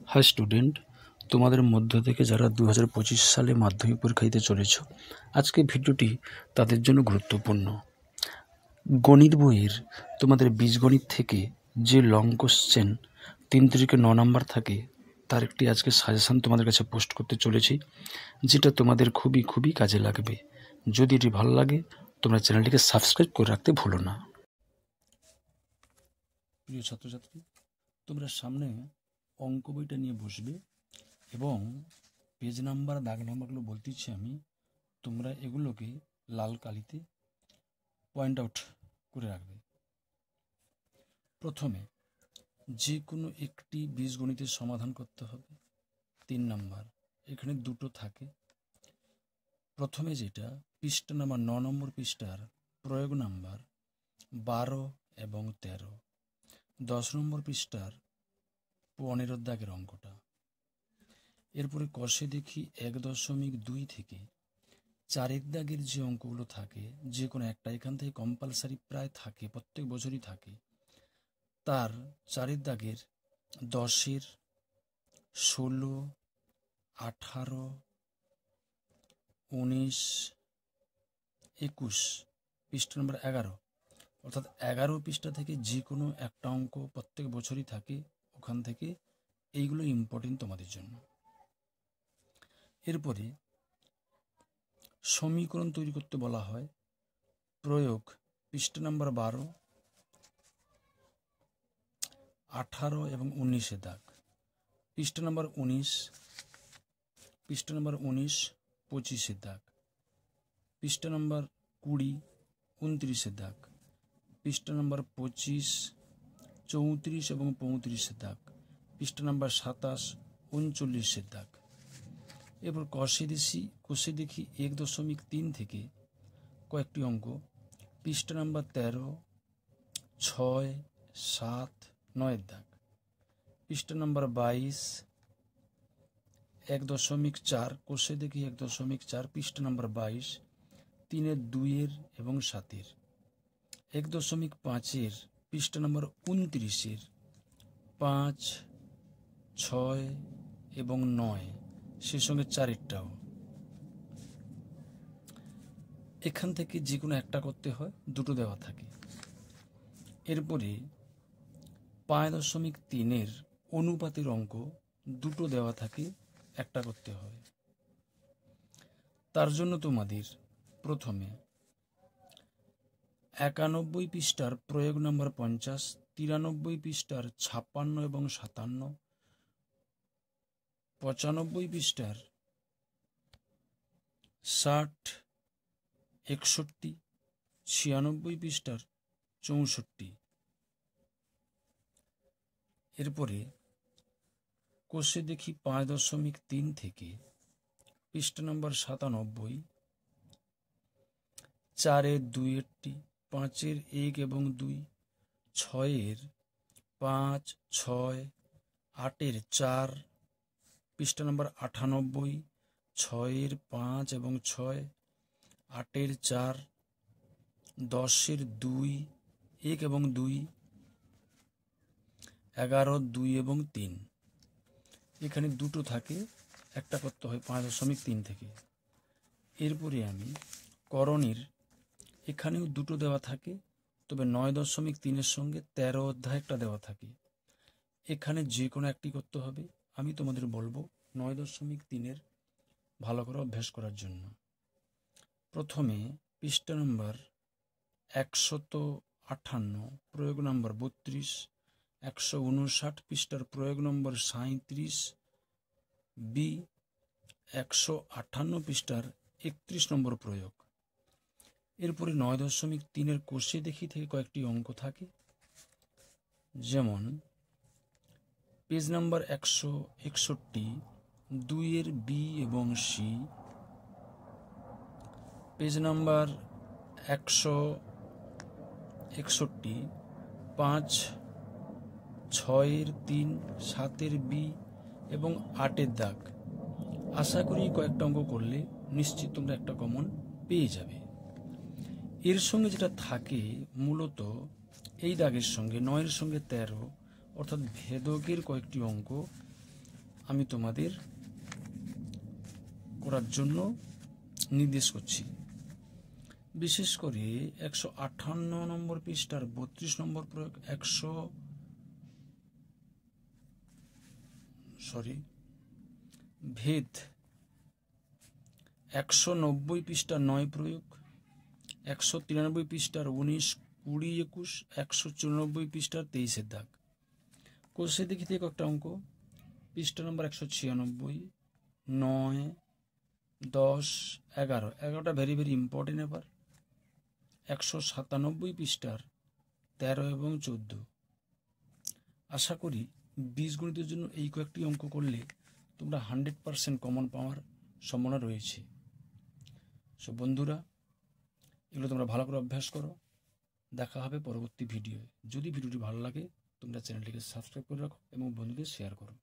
High student, তোমাদের মধ্য থেকে যারা 2025 সালে মাধ্যমিক পরীক্ষা দিতে চলেছ, আজকে ভিডিওটি তাদের জন্য গুরুত্বপূর্ণ। গণিত বইয়ের তোমাদের বীজগণিত থেকে যে লং কোশ্চেন 3 থেকে 9 নাম্বার থাকে, তার একটি আজকে সাজেশান তোমাদের কাছে পোস্ট করতে চলেছি, যেটা তোমাদের খুবই কাজে লাগবে। যদি এটি ভালো লাগে, তোমরা চ্যানেলটিকে সাবস্ক্রাইব করে রাখতে ভুলো না। প্রিয় ছাত্রছাত্রী, তোমরা সামনে অঙ্ক বইটা নিয়ে বসবে এবং পেজ নাম্বার, দাগ নাম্বারগুলো বলতেছি আমি, তোমরা এগুলোকে লাল কালিতে পয়েন্ট আউট করে রাখবে। প্রথমে যে কোনো একটি বীজগণিতের সমাধান করতে হবে। 3 নাম্বার, এখানে দুটো থাকে। প্রথমে যেটা পৃষ্ঠা নাম্বার 9 নম্বর পৃষ্ঠার প্রয়োগ নাম্বার 12 এবং 13, 10 নম্বর পৃষ্ঠার 15 দাগের অঙ্কটা। এরপরে কষে দেখি 1.2 থেকে 4 দাগের যে অঙ্কগুলো থাকে, যে কোনো একটা এখান থেকে কম্পালসারি প্রায় থাকে, প্রত্যেক বছরই থাকে। তার 4 দাগের 10-এর, 16, 18, 19, 21, পৃষ্ঠা নম্বর 11, অর্থাৎ 11 পৃষ্ঠা থেকে যে কোনো একটা অঙ্ক প্রত্যেক বছরই থাকে। ওখান থেকে এইগুলো ইম্পর্টেন্ট তোমাদের জন্য। এরপরে সমীকরণ তৈরি করতে বলা হয়। প্রয়োগ পৃষ্ঠা নাম্বার 12, 18 এবং 19 দাগ। পৃষ্ঠা নাম্বার 19, 25 দাগ। পৃষ্ঠা নাম্বার 20, 29 দাগ। পৃষ্ঠা নাম্বার 25, 34 এবং 35 দাগ। পৃষ্ঠা নাম্বার 27, 39 দাগ। এরপর কষে দেখি 1.3 থেকে কয়েকটি অঙ্ক। পৃষ্ঠা নাম্বার 13, 6, 7, 9 দাগ। পৃষ্ঠা নাম্বার 22, 1.4, কষে দেখি 1.4, পৃষ্ঠা নাম্বার 22, 3, 2 এবং 7। 1.5, পৃষ্ঠা নাম্বার 29, 5, 6 এবং 9, সেই সঙ্গে 4টাও। এখান থেকে যে কোনো একটা করতে হয়, দুটো দেওয়া থাকে। এরপরে 5.3 অনুপাতের অঙ্ক, দুটো দেওয়া থাকে, একটা করতে হয়। তার জন্য তোমাদের প্রথমে 91 পৃষ্ঠার প্রয়োগ নাম্বার 50, 93 পৃষ্ঠার 56 এবং 57, 95 পৃষ্ঠার 60, 61, 96 পৃষ্ঠার 64। এরপরে কষে দেখি 5.3 থেকে পৃষ্ঠা নম্বর 97, 4, 2, 5, 1 এবং 2, 6, 5, 6, 8, 4, পৃষ্ঠা নম্বর 98, 6, 5 এবং 6, 8, 4, 10, 2, 1 এবং 2, 11, 2 এবং 3। এখানে দুটো থাকে, একটা করতে হয় 5.3 থেকে। এরপরে আমি করণের, এখানেও দুটো দেওয়া থাকে, তবে 9.3-এর সঙ্গে 13 অধ্যায় একটা দেওয়া থাকে। এখানে যে কোনো একটি করতে হবে। আমি তোমাদের বলবো 9.3-এর ভালো করে অভ্যাস করার জন্য। প্রথমে পৃষ্ঠা নম্বর 158, প্রয়োগ নম্বর 32, 159 পৃষ্ঠার প্রয়োগ নম্বর 37 বি, 158 পৃষ্ঠার 31 নম্বর প্রয়োগ। এরপরে 9.3-এর কষে দেখি থেকে কয়েকটি অঙ্ক থাকে, যেমন পেজ নাম্বার 161, 2 বি এবং সি। পেজ নাম্বার 161, 5, 6, 3, 7 বি এবং 8 দাগ। আশা করি কয়েকটা অঙ্ক করলে নিশ্চিত তোমরা একটা কমন পেয়ে যাবে। এর সঙ্গে যেটা থাকে মূলত এই দাগের সঙ্গে 9-এর সঙ্গে 13, অর্থাৎ ভেদকের কয়েকটি অঙ্ক আমি তোমাদের করার জন্য নির্দেশ করছি। বিশেষ করে 158 নম্বর পৃষ্ঠার 32 নম্বর প্রয়োগ, ভেদ 190 পৃষ্ঠার 9 প্রয়োগ, 193 পৃষ্ঠার 19, 20, 21, 194 পৃষ্ঠার 23 দাগ। কোষে দেখি থেকে একটা অঙ্ক, পৃষ্ঠা নম্বর 196, 9, 10, 11, 11টা ভেরি ভেরি ইম্পর্টেন্ট। এবার 197 পৃষ্ঠার 13 এবং 14। আশা করি বীজগণিতের জন্য এই কয়েকটি অঙ্ক করলে তোমরা 100% কমন পাওয়ার সম্ভাবনা রয়েছে। সো বন্ধুরা, এগুলো তোমরা ভালো করে অভ্যাস করো। দেখা হবে পরবর্তী ভিডিওয়ে। যদি ভিডিওটি ভালো লাগে তোমরা চ্যানেলটিকে সাবস্ক্রাইব করে রাখো এবং বন্ধুদের শেয়ার করো।